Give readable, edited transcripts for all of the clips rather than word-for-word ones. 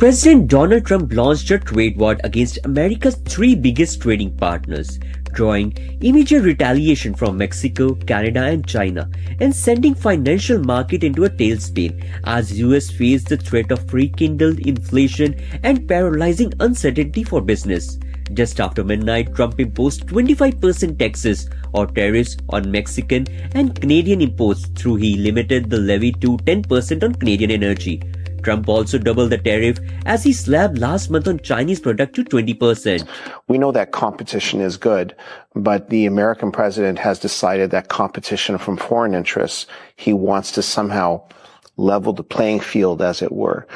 President Donald Trump launched a trade war against America's three biggest trading partners, drawing immediate retaliation from Mexico, Canada and China, and sending financial market into a tailspin as the US faced the threat of rekindled inflation and paralyzing uncertainty for business. Just after midnight, Trump imposed 25% taxes or tariffs on Mexican and Canadian imports through he limited the levy to 10% on Canadian energy. Trump also doubled the tariff as he slabbed last month on Chinese product to 20%. We know that competition is good, but the American president has decided that competition from foreign interests, he wants to somehow level the playing field, as it were.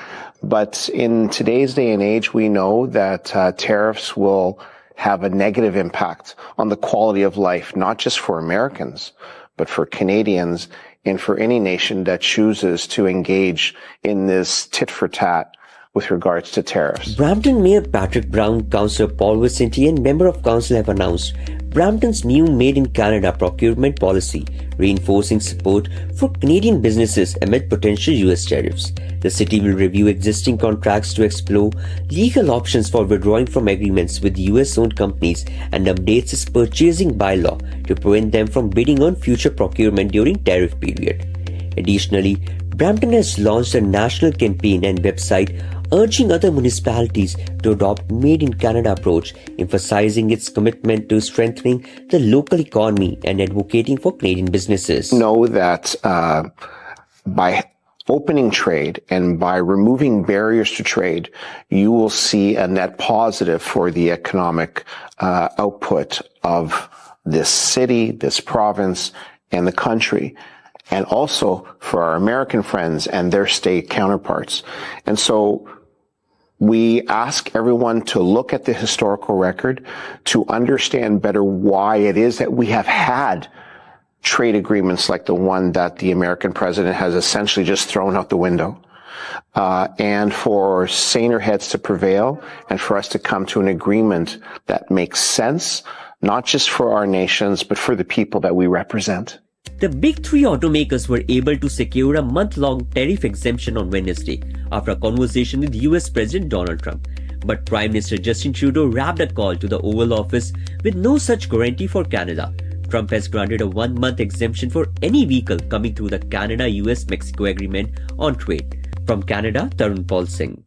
But in today's day and age, we know that tariffs will have a negative impact on the quality of life, not just for Americans, but for Canadians and for any nation that chooses to engage in this tit-for-tat with regards to tariffs. Brampton Mayor Patrick Brown, Councillor Paul Vicente and Member of Council have announced Brampton's new Made in Canada procurement policy, reinforcing support for Canadian businesses amid potential US tariffs. The city will review existing contracts to explore legal options for withdrawing from agreements with US-owned companies and updates its purchasing bylaw to prevent them from bidding on future procurement during tariff period. Additionally, Brampton has launched a national campaign and website urging other municipalities to adopt Made in Canada approach, emphasizing its commitment to strengthening the local economy and advocating for Canadian businesses. Know that by opening trade and by removing barriers to trade, you will see a net positive for the economic output of this city, this province, and the country, and also for our American friends and their state counterparts. And so we ask everyone to look at the historical record to understand better why it is that we have had trade agreements like the one that the American president has essentially just thrown out the window. And for saner heads to prevail and for us to come to an agreement that makes sense, not just for our nations, but for the people that we represent. The big three automakers were able to secure a month-long tariff exemption on Wednesday after a conversation with US President Donald Trump. But Prime Minister Justin Trudeau wrapped a call to the Oval Office with no such guarantee for Canada. Trump has granted a one-month exemption for any vehicle coming through the Canada-US-Mexico agreement on trade. From Canada, Tarun Paul Singh.